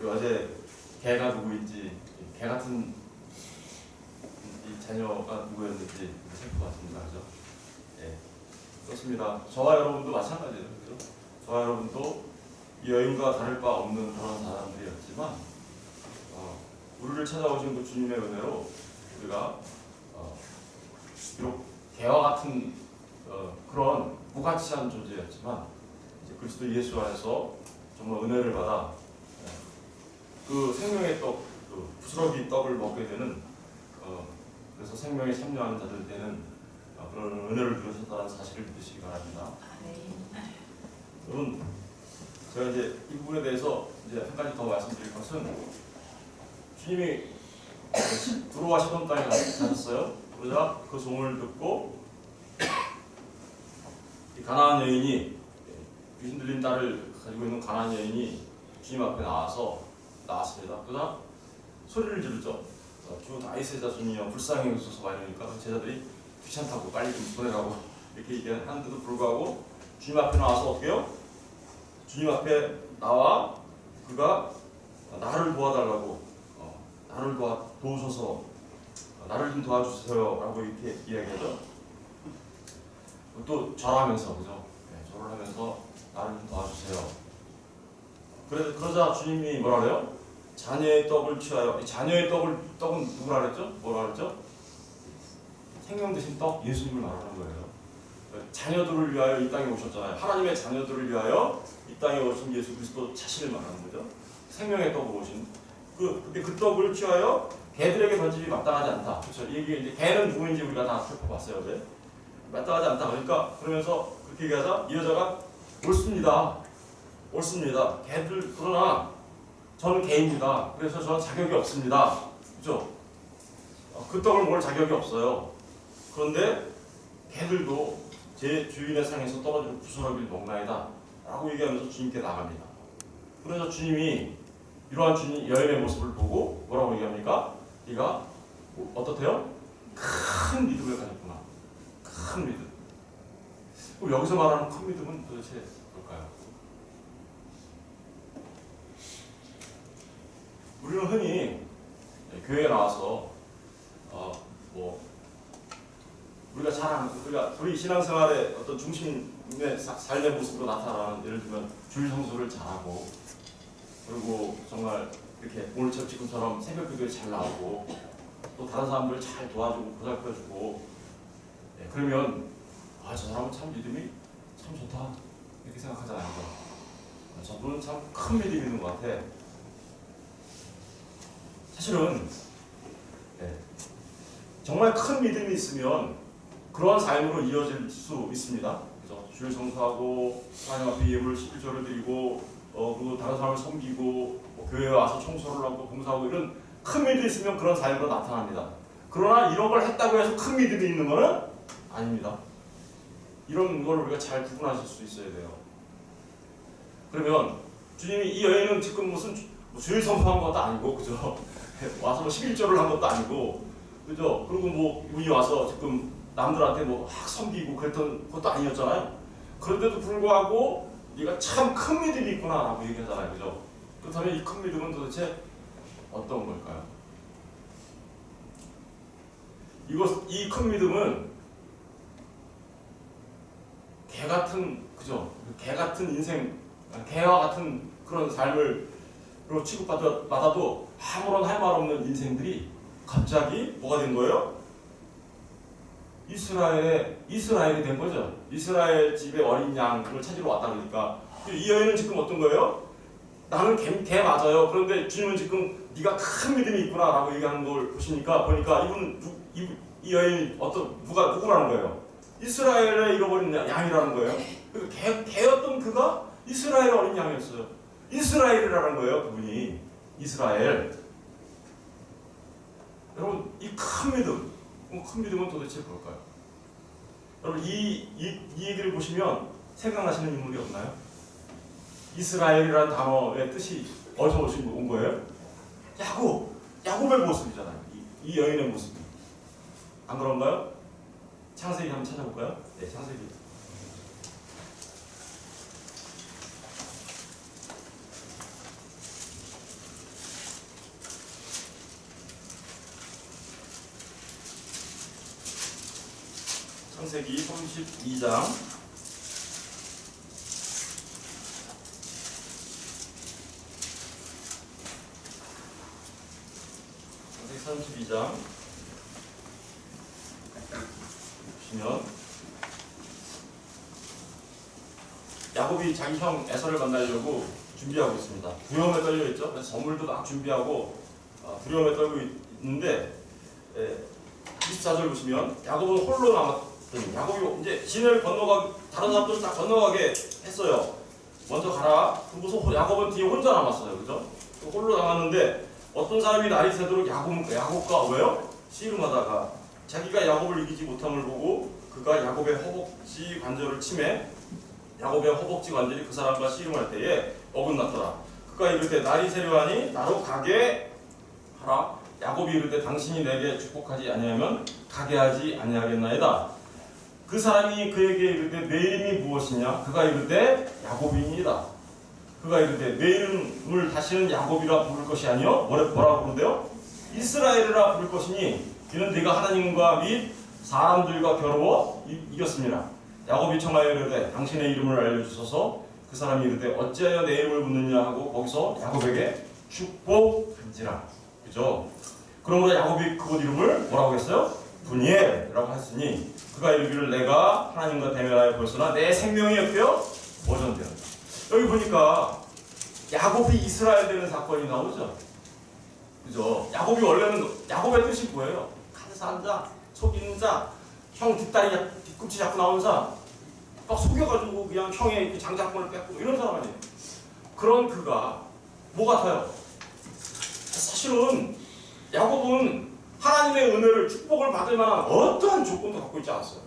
어제 개가 누구인지, 개 같은 이 자녀가 누구였는지 셀 것 같습니다. 그죠? 예. 그렇습니다. 저와 여러분도 마찬가지예요. 그죠? 저와 여러분도 이 여인과 다를 바 없는 그런 사람들이었지만, 우리를 찾아오신 그 주님의 은혜로 우리가 비록 개와 같은 그런 무가치한 존재였지만, 이제 그리스도 예수 안에서 정말 은혜를 받아 그 생명의 떡, 그 부스러기 떡을 먹게 되는, 그래서 생명에 참여하는 자들 되는 그런 은혜를 누리셨다는 사실을 믿으시기 바랍니다. 여러분, 제가 이제 이 부분에 대해서 이제 한 가지 더 말씀드릴 것은, 주님이 두로와 시돈 땅에 가셨어요. 그러자 그 소문을 듣고 이 가나안 여인이, 귀신 들린 딸을 가지고 있는 가나안 여인이 주님 앞에 나왔습니다. 그러자 소리를 지르죠. 주 다윗의 자손이여 불쌍히 여기소서 이러니까 제자들이 귀찮다고 빨리 좀 보내라고 이렇게 얘기하는데도 불구하고 주님 앞에 나와서 어떻게 해요? 주님 앞에 나와 그가 나를 도와달라고, 나를 도우소서, 나를 좀 도와주세요 라고 이렇게 이야기하죠. 또 절하면서, 그죠? 네, 절을 하면서 나를 좀 도와주세요. 그러자 주님이 뭐라 그래요? 자녀의 떡을 취하여, 이 자녀의 떡은 누구라 그랬죠? 뭐라 그랬죠? 생명 되신 떡, 예수님을 말하는 거예요. 자녀들을 위하여 이 땅에 오셨잖아요. 하나님의 자녀들을 위하여 이 땅에 오신 예수 그리스도 자신을 말하는 거죠. 생명의 떡으로 오신. 그 떡을 취하여 개들에게 던지기 마땅하지 않다. 그렇죠? 이게 이제 개는 누구인지 우리가 다 살펴봤어요, 어제. 마땅하지 않다. 그러니까 그러면서 그렇게 얘기하자 이 여자가 옳습니다. 개들, 그러나 저는 개입니다. 그래서 저는 자격이 없습니다. 그죠? 그 떡을 먹을 자격이 없어요. 그런데 개들도 제 주인의 상에서 떨어지는 부스러기를 먹나이다 라고 얘기하면서 주님께 나갑니다. 그래서 주님이 이러한 여인의 모습을 보고 뭐라고 얘기합니까? 네가 어떻대요? 큰 믿음을 가졌구나. 큰 믿음. 그럼 여기서 말하는 큰 믿음은 도대체 뭘까요? 우리는 흔히 교회에 나와서 우리 신앙생활의 어떤 중심의 삶의 모습으로 나타나는, 예를 들면 주일 성수를 잘하고, 그리고 정말 이렇게 오늘처럼 지금처럼 새벽 기도에 잘 나오고, 또 다른 사람들을 잘 도와주고 보살펴주고, 그러면 저 사람은 참 믿음이 참 좋다 이렇게 생각하잖아요. 저분은 참 큰 믿음이 있는 것 같아. 사실은 정말 큰 믿음이 있으면 그러한 삶으로 이어질 수 있습니다. 그래서 주일 성수하고 하나님 앞에 예물 11조를 드리고, 그리고 다른 사람을 섬기고, 교회에 와서 청소를 하고 봉사하고, 이런 큰 믿음이 있으면 그런 삶으로 나타납니다. 그러나 이런 걸 했다고 해서 큰 믿음이 있는 것은 아닙니다. 이런 걸 우리가 잘 구분하실 수 있어야 돼요. 그러면 주님이 이 여인은 지금 무슨 주일 성수한 것도 아니고, 그죠? 와서 11조를 한 것도 아니고, 그죠? 그리고 이분이 와서 지금 남들한테 막 섬기고 그랬던 것도 아니었잖아요. 그런데도 불구하고 네가 참 큰 믿음이 있구나 라고 얘기하잖아요. 그죠? 그렇다면 이 큰 믿음은 도대체 어떤 걸까요? 이 큰 믿음은 개 같은 인생, 개와 같은 그런 삶을 취급받아도 아무런 할 말 없는 인생들이 갑자기 뭐가 된 거예요? 이스라엘이 된 거죠. 이스라엘 집에 어린 양을 찾으러 왔다 그러니까 이 여인은 지금 어떤 거예요? 나는 개 맞아요. 그런데 주님은 지금 네가 큰 믿음이 있구나라고 얘기하는 걸 보니까 이 여인이 누구라는 거예요? 이스라엘의 잃어버린 양이라는 거예요. 개였던 그가 이스라엘 어린 양이었어요. 이스라엘이라는 거예요, 그분이. 이스라엘. 여러분, 이 큰 믿음은 도대체 뭘까요? 여러분, 이 얘기를 보시면 생각나시는 인물이 없나요? 이스라엘이라는 단어의 뜻이 어디서 온 거예요? 야곱의 모습이잖아요. 이 여인의 모습이. 안 그런가요? 창세기 한번 찾아볼까요? 네, 창세기. 창세기 32장 32장 보시면 야곱이 자기 형 에서를 만나려고 준비하고 있습니다. 두려움에 떨려 있죠. 그래서 선물도 막 준비하고 두려움에 떨고 있는데 24절 보시면 야곱은 홀로 남았더니 야곱이 이제 시내를 다른 사람들은 다 건너가게 했어요. 먼저 가라. 그러고서 야곱은 뒤에 혼자 남았어요. 그죠? 홀로 남았는데 어떤 사람이 날이 새도록 야곱과 왜요? 씨름하다가 자기가 야곱을 이기지 못함을 보고 그가 야곱의 허벅지 관절을 치매 야곱의 허벅지 관절이 그 사람과 씨름할 때에 어긋났더라. 그가 이르되 날이 새려하니 나로 가게 하라. 야곱이 이르되 당신이 내게 축복하지 아니하면 가게 하지 아니하겠나이다. 그 사람이 그에게 이르되 내 이름이 무엇이냐? 그가 이르되 야곱이니이다. 그가 이르되 내 이름을 다시는 야곱이라 부를 것이 아니요 뭐라 부른대요? 이스라엘이라 부를 것이니 그는 네가 하나님과 및 사람들과 겨루어 이겼습니다. 야곱이 청하여 이르되 당신의 이름을 알려주소서. 그 사람이 이르되 어찌하여 내 이름을 묻느냐 하고 거기서 야곱에게 축복한지라. 그죠? 그러므로 야곱이 그곳 이름을 뭐라고 했어요? 분이엘이라고 했으니 그가 이르기를 내가 하나님과 대면하여 벌써나 내 생명이 어때요? 보존되었다. 여기 보니까 야곱이 이스라엘 되는 사건이 나오죠. 그죠? 야곱이 원래는 야곱의 뜻이 뭐예요? 간사한 자, 속이는 자, 형 뒤꿈치 잡고 나온 자, 막 속여가지고 그냥 형의 장자권을 뺏고 이런 사람 아니에요. 그런 그가 뭐 같아요? 사실은 야곱은 하나님의 은혜를 축복을 받을 만한 어떠한 조건도 갖고 있지 않았어요.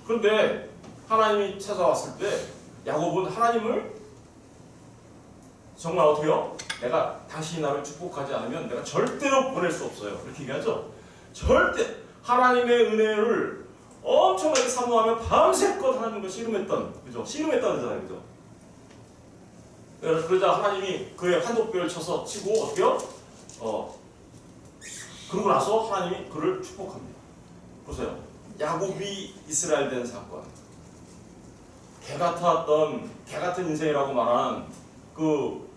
그런데 하나님이 찾아왔을 때 야곱은 하나님을 정말 어떻게요? 내가 당신이 나를 축복하지 않으면 내가 절대로 보낼 수 없어요. 이렇게 얘기하죠. 절대 하나님의 은혜를 엄청나게 사모하며 밤새껏 하나님과 씨름했던, 그죠? 씨름했다는 거잖아요, 그죠? 그러자 하나님이 그의 한독배를 치고 어떻게요? 그러고 나서 하나님이 그를 축복합니다. 보세요. 야곱이 이스라엘 된 사건. 개 같은 인생이라고 말하는 그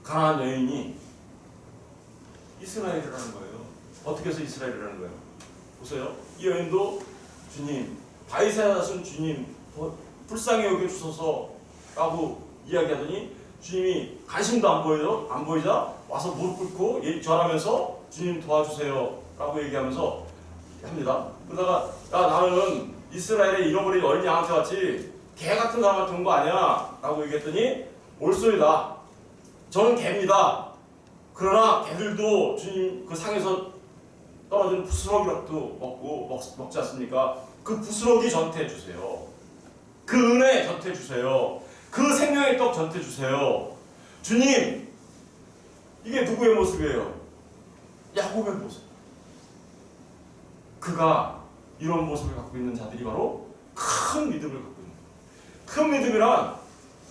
가나안 여인이 이스라엘이라는 거예요. 어떻게 해서 이스라엘이라는 거예요? 보세요. 이 여인도 주님, 바이세아다신 주님, 불쌍히 여겨주소서라고 이야기하더니 주님이 관심도 안 보이자 와서 무릎 꿇고 절하면서 주님 도와주세요라고 얘기하면서 합니다. 그러다가 나는 이스라엘의 잃어버린 어린 양한테 왔지 개 같은 사람한테 온 거 아니야 라고 얘기했더니 옳소이다. 저는 개입니다. 그러나 개들도 주님 그 상에서 떨어진 부스러기라도 먹지 않습니까? 그 부스러기 전태 주세요. 그 은혜 전태 주세요. 그 생명의 떡 전태 주세요. 주님, 이게 누구의 모습이에요? 야곱의 모습. 그가 이런 모습을 갖고 있는 자들이 바로 큰 믿음을 갖고 있는 거예요.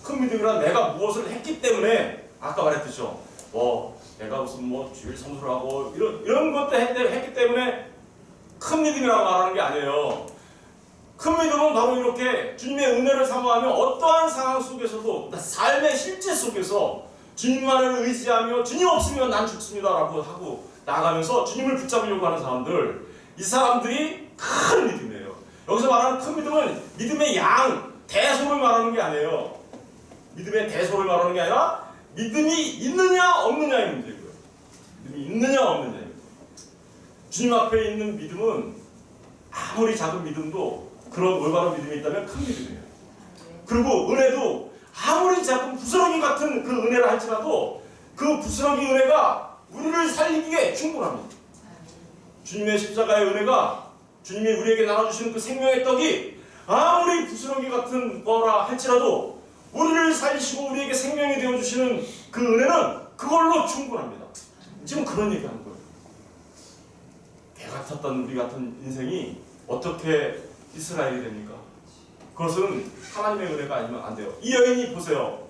큰 믿음이란 내가 무엇을 했기 때문에 아까 말했듯이요. 내가 무슨 주일 성수를 하고 이런 것도 했기 때문에 큰 믿음이라고 말하는 게 아니에요. 큰 믿음은 바로 이렇게 주님의 은혜를 사모하며 어떠한 상황 속에서도 삶의 실제 속에서 주님만을 의지하며 주님 없으면 난 죽습니다라고 하고 나아가면서 주님을 붙잡으려고 하는 사람들, 이 사람들이 큰 믿음이에요. 여기서 말하는 큰 믿음은 믿음의 양, 대소를 말하는 게 아니에요. 믿음의 대소를 말하는 게 아니라 믿음이 있느냐 없느냐의 문제고요. 믿음이 있느냐 없느냐의 문제. 주님 앞에 있는 믿음은 아무리 작은 믿음도 그런 올바른 믿음이 있다면 큰 믿음이에요. 그리고 은혜도 아무리 작은 부스러기 같은 그 은혜를 할지라도 그 부스러기 은혜가 우리를 살리기에 충분합니다. 주님의 십자가의 은혜가 주님이 우리에게 나눠주시는 그 생명의 떡이 아무리 부스러기 같은 거라 할지라도 우리를 살리시고 우리에게 생명이 되어주시는 그 은혜는 그걸로 충분합니다. 지금 그런 얘기하는 거예요. 개 같았던 우리 같은 인생이 어떻게 이스라엘이 됩니까? 그것은 하나님의 은혜가 아니면 안 돼요. 이 여인이 보세요.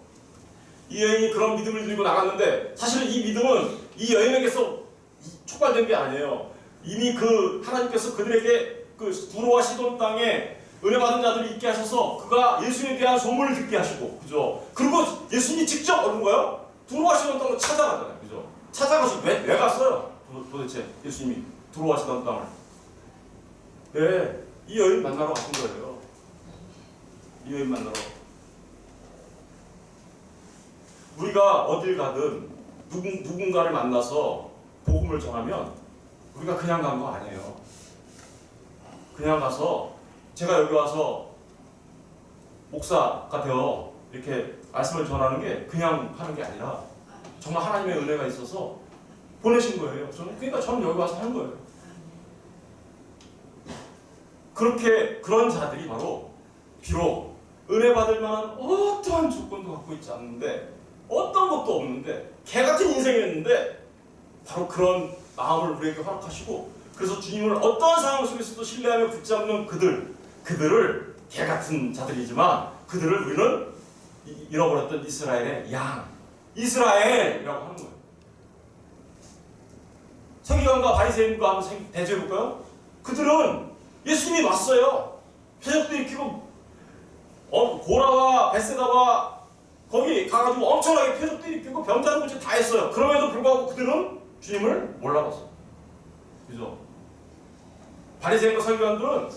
이 여인이 그런 믿음을 들고 나갔는데 사실은 이 믿음은 이 여인에게서 촉발된 게 아니에요. 이미 그 하나님께서 그들에게 그 두로와 시돈 땅에 은혜 받은 자들이 있게 하셔서 그가 예수님에 대한 소문을 듣게 하시고, 그죠? 그리고 예수님이 직접 어떤 거요? 두로와 시돈 땅을 찾아가잖아요, 그죠? 찾아가서 왜 갔어요? 도대체 예수님이 두로와 시돈 땅을. 네, 이 여인 만나러 가신 거예요. 이 여인 만나러. 우리가 어딜 가든 누군가를 만나서 복음을 전하면 우리가 그냥 간 거 아니에요. 그냥 가서 제가 여기 와서 목사가 되어 이렇게 말씀을 전하는 게 그냥 하는 게 아니라 정말 하나님의 은혜가 있어서 보내신 거예요. 그러니까 저는 여기 와서 하는 거예요. 그렇게 그런 자들이 바로 비록 은혜 받을 만한 어떠한 조건도 갖고 있지 않는데 어떤 것도 없는데 개같은 인생이었는데 바로 그런 마음을 우리에게 허락하시고 그래서 주님을 어떠한 상황 속에서도 신뢰하며 붙잡는 그들을 개같은 자들이지만 그들을 우리는 잃어버렸던 이스라엘의 양, 이스라엘이라고 하는 거예요. 서기관과 바리새인과 한번 대조해볼까요? 그들은 예수님이 왔어요. 표적도 일으키고 고라와 벳세다와 거기 가가지고 엄청나게 표적도 일으키고 병자는 고치 다 했어요. 그럼에도 불구하고 그들은 주님을 몰라봤어요. 그죠? 바리새인과 서기관들은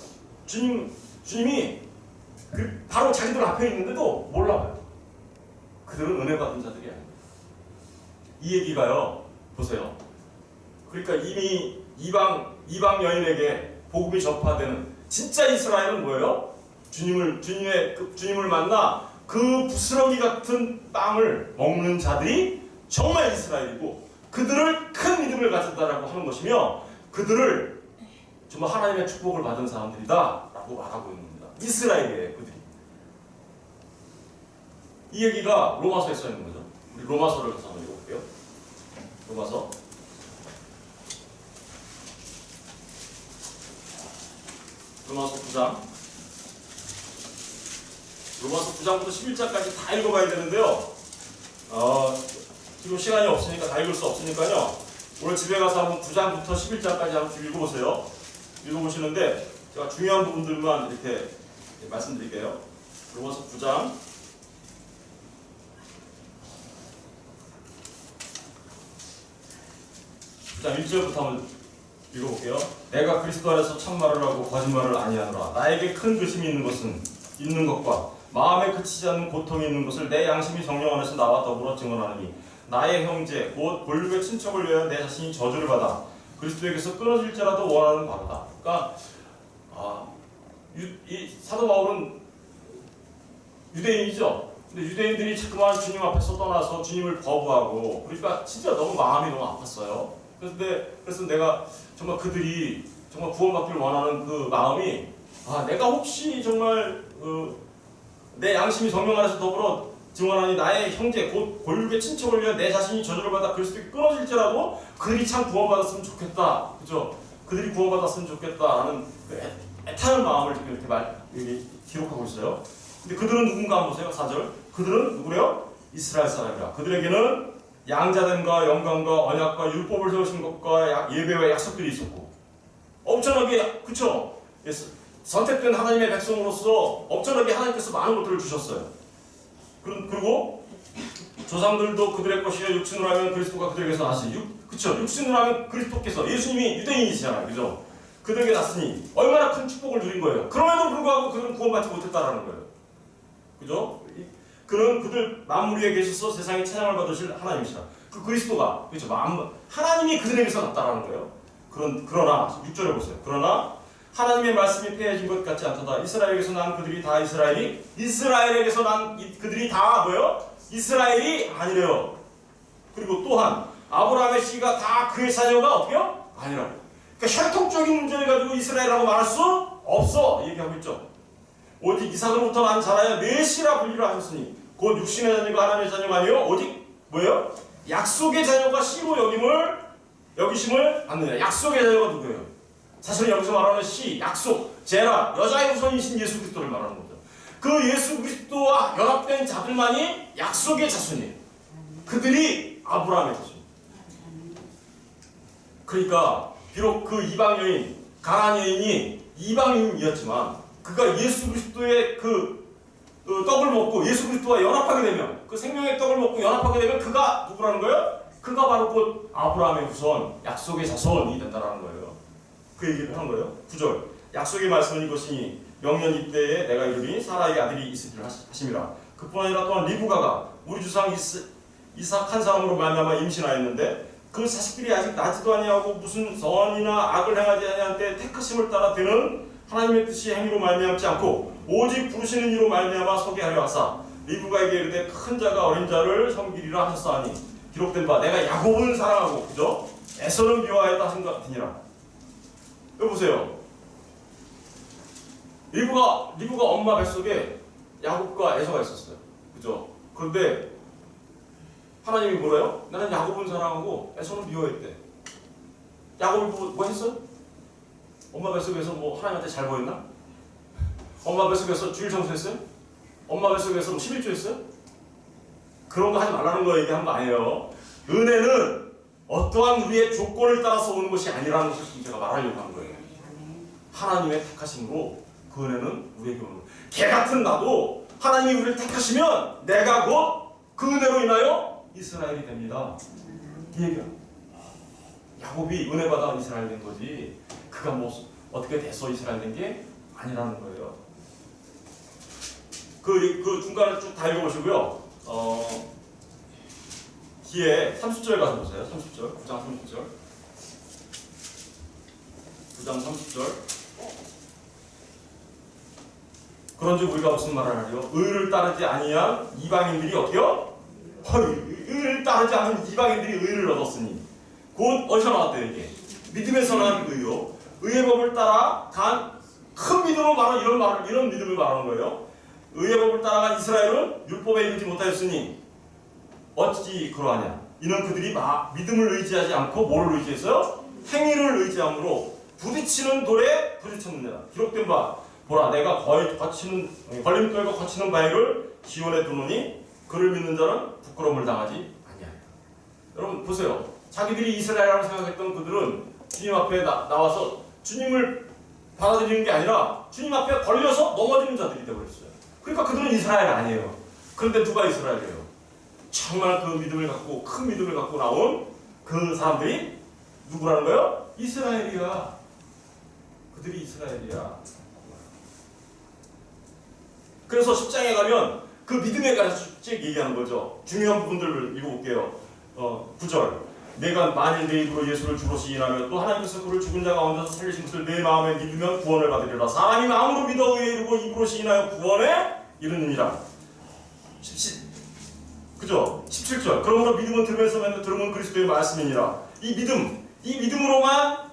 주님이 바로 자기들 앞에 있는데도 몰라봐요. 그들은 은혜 받은 자들이 아닙니다. 이 얘기가요, 보세요. 그러니까 이미 이방 여인에게 복음이 전파되는 진짜 이스라엘은 뭐예요? 주님을 만나 그 부스러기 같은 빵을 먹는 자들이 정말 이스라엘이고 그들을 큰 믿음을 가졌다라고 하는 것이며 그들을 정말 하나님의 축복을 받은 사람들이다 라고 말하고 있는 겁니다. 이스라엘이에요, 그들이. 이 얘기가 로마서에 써 있는 거죠. 우리 로마서를 가서 한번 읽어볼게요. 로마서 9장. 로마서 9장부터 11장까지 다 읽어봐야 되는데요. 지금 시간이 없으니까 다 읽을 수 없으니까요. 오늘 집에 가서 한번 9장부터 11장까지 한번 쭉 읽어보세요. 읽어보시는데 제가 중요한 부분들만 이렇게 말씀드릴게요. 로마서 9장 1절부터 한번 읽어볼게요. 내가 그리스도 안에서 참말을 하고 거짓말을 아니하노라. 나에게 큰 근심이 있는 것과 마음에 그치지 않는 고통이 있는 것을 내 양심이 성령 안에서 나와 더불어 증언하느니 나의 형제 곧 본류의 친척을 위하여 내 자신이 저주를 받아 그리스도에게서 끊어질지라도 원하는 바로다. 그러니까 이 사도 바울은 유대인이죠. 근데 유대인들이 자꾸만 주님 앞에서 떠나서 주님을 거부하고 그러니까 진짜 너무 마음이 너무 아팠어요. 그래서 내가 정말 그들이 정말 구원받기를 원하는 그 마음이 내가 혹시 정말 내 양심이 성령 안에서 더불어 증언하니 나의 형제 곧 골육의 친척을 위해 내 자신이 저주를 받아 그리스도께 끊어질지라도 그들이 참 구원받았으면 좋겠다. 그죠? 그들이 구원받았으면 좋겠다라는 애타는 마음을 이렇게 기록하고 있어요. 근데 그들은 누군가 한번 보세요. 4절. 그들은 누구래요? 이스라엘 사람이라. 그들에게는 양자됨과 영광과 언약과 율법을 세우신 것과 예배와 약속들이 있었고 엄청나게 그쵸? 선택된 하나님의 백성으로서 엄청나게 하나님께서 많은 것들을 주셨어요. 그리고 조상들도 그들의 것이요 육신으로 하면 그리스도가 그들에게서 나시 그쵸? 육신으로 하면 그리스도께서 예수님이 유대인이시잖아요. 그죠? 그들에게 났으니 얼마나 큰 축복을 누린 거예요. 그럼에도 불구하고 그들은 구원받지 못했다라는 거예요. 그죠? 그는 그들 만물 위에 계셔서 세상에 찬양을 받으실 하나님이시라. 그 그리스도가 그렇죠. 하나님이 그들에게서 났다라는 거예요. 그러나 6절에 보세요. 그러나 하나님의 말씀이 폐해진 것 같지 않도다. 이스라엘에게서 난 그들이 다 이스라엘에게서 난 그들이 다 뭐예요? 이스라엘이 아니래요. 그리고 또한 아브라함의 씨가 다 그의 자녀가 어때요? 아니라고. 그러니까 혈통적인 문제를 가지고 이스라엘이라고 말할 수 없어 얘기하고 있죠. 오직 이삭으로부터 난 자라야 내 씨라 불리라 하셨으니 곧 육신의 자녀가 하나님의 자녀가 아니요 오직 뭐예요? 약속의 자녀가 씨로 여기심을 받느냐. 약속의 자녀가 누구예요? 사실은 여기서 말하는 씨, 약속, 제라, 여자의 우선이신 예수 그리스도를 말하는 거죠. 그 예수 그리스도와 연합된 자들만이 약속의 자손이에요. 그들이 아브라함의 자손이에요. 그러니까 비록 그 이방 여인, 가나안 여인이 이방인이었지만 그가 예수 그리스도의 그 떡을 먹고 예수 그리스도와 연합하게 되면, 그 생명의 떡을 먹고 연합하게 되면 그가 누구라는 거예요? 그가 바로 곧 아브라함의 후손, 약속의 자손이 된다라는 거예요. 그 얘기를 하는 거예요. 9절. 약속의 말씀은 이것이니 영년 이때에 내가 이르니 사라의 아들이 있으리라 하심이라. 그뿐 아니라 또한 리브가가 우리 주상 이삭 한 사람으로 말미암아 임신하였는데 그 자식들이 아직 나지도 아니하고 무슨 선이나 악을 행하지 아니한 때 택하심을 따라 되는 하나님의 뜻이 행위로 말미암지 않고 오직 부르시는 이로 말미암아 서게 하려 하사 리브가에게 이르되 큰 자가 어린 자를 섬기리라 하셨사하니 기록된 바 내가 야곱은 사랑하고 그죠? 에서는 미워하였다 하신 것 같으니라. 여기 보세요. 리브가 엄마 뱃속에 야곱과 에서가 있었어요. 그죠? 그런데 하나님이 뭐래요? 나는 야곱은 사랑하고 에서는 미워했대. 야곱이 뭐 했어? 엄마 뱃속에서 뭐 하나님한테 잘 보였나? 엄마 뱃속에서 주일 청소했어요? 엄마 뱃속에서 뭐 11조 했어요? 그런 거 하지 말라는 거 얘기한 거 아니에요. 은혜는 어떠한 우리의 조건을 따라서 오는 것이 아니라는 것을 제가 말하려고 하는 거예요. 하나님의 택하심으로 그 은혜는 우리에게 오는 거예요. 개 같은 나도 하나님이 우리를 택하시면 내가 곧 그 은혜로 인하여 이스라엘이 됩니다. 이 얘기야. 야곱이 은혜 받아 이스라엘 된 거지 그가 뭐 어떻게 돼서 이스라엘 된 게 아니라는 거예요. 그 중간을 쭉 다 읽어보시고요. 뒤에 30절 가서 보세요. 30절, 9장 30절. 9장 30절. 그런즉 우리가 무슨 말을 하리요? 의를 따르지 아니한 이방인들이 어때요? 의를 따르지 않은 이방인들이 의를 얻었으니 곧 어디서 나왔대요 이게? 믿음에서 난 의요. 의의 법을 따라 간 큰 믿음을 말하는 이런 믿음을 말하는 거예요. 의의 법을 따라간 이스라엘은 율법에 이르지 못하였으니 어찌 그러하냐? 이는 그들이 믿음을 의지하지 않고 뭐를 의지했어요? 행위를 의지함으로 부딪히는 돌에 부딪혔느니라. 기록된 바 보라 내가 걸림돌과 거치는 바위를 시온에 두노니 그를 믿는 자는 부끄러움을 당하지 아니하리라. 여러분 보세요. 자기들이 이스라엘이라고 생각했던 그들은 주님 앞에 나와서 주님을 받아들이는 게 아니라 주님 앞에 걸려서 넘어지는 자들이 되어버렸어요. 그러니까 그들은 이스라엘 아니에요. 그런데 누가 이스라엘이에요? 정말 그 믿음을 갖고 큰 믿음을 갖고 나온 그 사람들이 누구라는 거예요? 이스라엘이야. 그들이 이스라엘이야. 그래서 10장에 가면 그 믿음에 관해서 쭉 얘기하는 거죠. 중요한 부분들을 읽어볼게요. 9절. 내가 만일 내 입으로 예수를 주로 시인하며 또 하나님께서 그를 죽은 자 가운데서 살리신 것을 내 마음에 믿으면 구원을 받으리라. 사람이 마음으로 믿어 의에 이르고 입으로 시인하여 구원에 이르느니라. 그죠? 17절. 그러므로 믿음은 들으면서 맨날 들으면 그리스도의 말씀이니라. 이 믿음으로만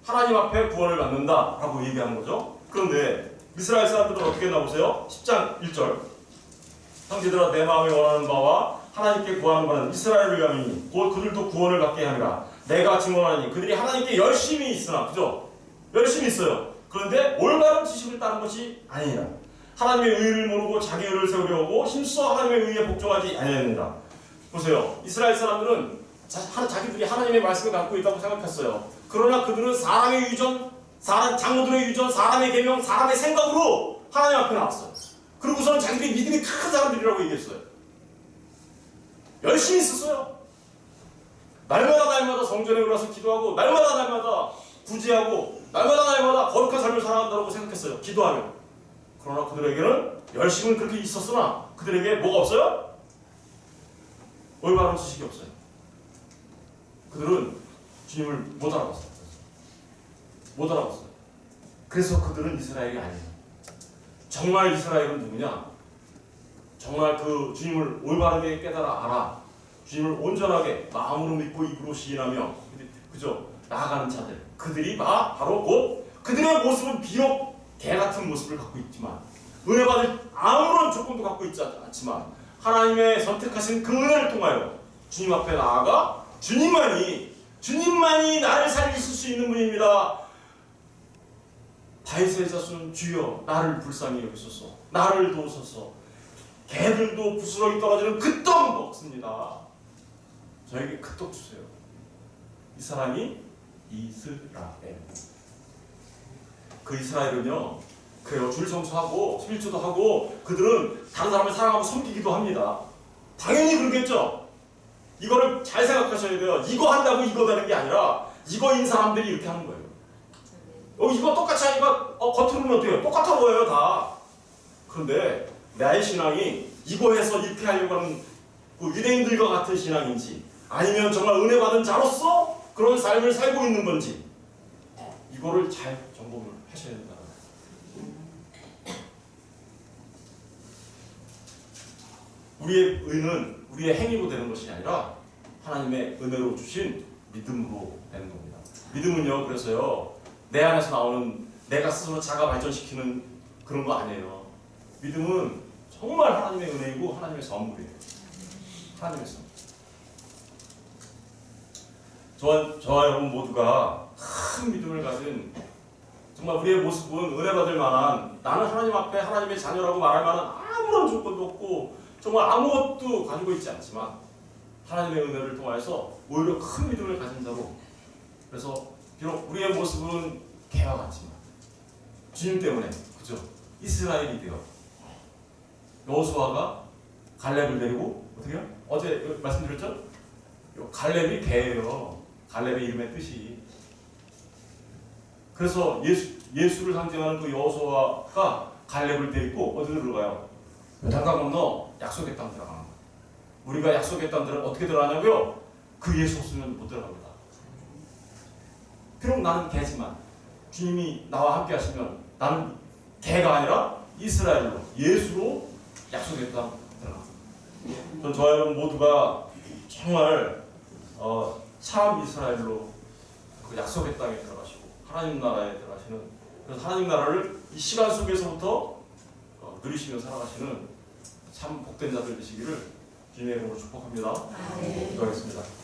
하나님 앞에 구원을 받는다라고 얘기하는 거죠. 그런데 이스라엘 사람들은 어떻게 했나 보세요. 10장 1절. 형제들아 내 마음에 원하는 바와 하나님께 구하는 바는 이스라엘을 위함이니 곧 그들도 구원을 받게 함이라. 내가 증언하니 그들이 하나님께 열심히 있으나 그죠? 열심히 있어요. 그런데 올바른 지식을 따른 것이 아니니라. 하나님의 의를 모르고 자기 의를 세우려 하고 힘써 하나님의 의에 복종하지 아니하느니라. 보세요. 이스라엘 사람들은 자기들이 하나님의 말씀을 갖고 있다고 생각했어요. 그러나 그들은 사람의 유전, 장로들의 유전, 사람의 계명, 사람의 생각으로 하나님 앞에 나왔어요. 그리고서는 자기들이 믿음이 큰 사람들이라고 얘기했어요. 열심히 있었어요. 날마다 성전에 올라서 기도하고 날마다 구제하고 날마다 거룩한 삶을 살아간다고 생각했어요. 기도하며. 그러나 그들에게는 열심은 그렇게 있었으나 그들에게 뭐가 없어요? 올바른 지식이 없어요. 그들은 주님을 못 알아봤어요. 못 알아봤어요. 그래서 그들은 이스라엘이 아니에요. 정말 이스라엘은 누구냐? 정말 그 주님을 올바르게 깨달아 알아. 주님을 온전하게 마음으로 믿고 입으로 시인하며 그죠? 나아가는 자들. 그들이 바로 곧 그들의 모습은 비록 개 같은 모습을 갖고 있지만 은혜 받을 아무런 조건도 갖고 있지 않지만 하나님의 선택하신 그 은혜를 통하여 주님 앞에 나아가 주님만이 나를 살리실 수 있는 분입니다. 다윗의 자손 주여 나를 불쌍히 여기소서. 나를 도우소서. 개들도 부스러기 떨어지는 그 떡 먹습니다. 저에게 그 떡 주세요. 이 사람이 이스라엘. 그 이스라엘은요, 그래요. 줄 성수하고 11조도 하고 그들은 다른 사람을 사랑하고 섬기기도 합니다. 당연히 그러겠죠. 이거를 잘 생각하셔야 돼요. 이거 한다고 이거 되는 게 아니라 이거인 사람들이 이렇게 하는 거예요. 이거 똑같이 하니까 겉으로는 어때요? 똑같아 보여요 다. 그런데 나의 신앙이 이거 해서 이렇게 하려고 하는 그 유대인들과 같은 신앙인지 아니면 정말 은혜 받은 자로서 그런 삶을 살고 있는 건지 이거를 잘 점검을 하셔야 된다. 우리의 의는 우리의 행위로 되는 것이 아니라 하나님의 은혜로 주신 믿음으로 되는 겁니다. 믿음은요, 그래서요, 내 안에서 나오는 내가 스스로 자가 발전시키는 그런 거 아니에요. 믿음은 정말 하나님의 은혜이고 하나님의 선물이에요. 하나님의 선물. 저와 여러분 모두가 큰 믿음을 가진 정말 우리의 모습은 은혜 받을 만한 나는 하나님 앞에 하나님의 자녀라고 말할 만한 아무런 조건도 없고 정말 아무것도 가지고 있지 않지만 하나님의 은혜를 통해서 오히려 큰 믿음을 가진 자로 그래서 비록 우리의 모습은 개와 같지만 주님 때문에 그죠? 이스라엘이 되어 여호수아가 갈렙을 데리고 어떻게요? 어제 말씀드렸죠? 갈렙이 개예요. 갈렙의 이름의 뜻이. 그래서 예수를 상징하는 그 여호수아가 갈렙을 데리고 어디로 들어가요? 요단강 건너 약속의 땅 들어가는 거예요. 우리가 약속의 땅 어떻게 들어가냐고요? 그 예수 없으면 못 들어갑니다. 비록 나는 개지만 주님이 나와 함께 하시면 나는 개가 아니라 이스라엘로 예수로 약속의 땅 들어갑니다. 전 저와 여러분 모두가 정말 참 이스라엘로 그 약속의 땅에 들어가시고 하나님 나라에 들어가시는 그래서 하나님 나라를 이 시간 속에서부터 누리시며 살아가시는 참 복된 자들 되시기를 주님의 이름으로 축복합니다. 기도하겠습니다.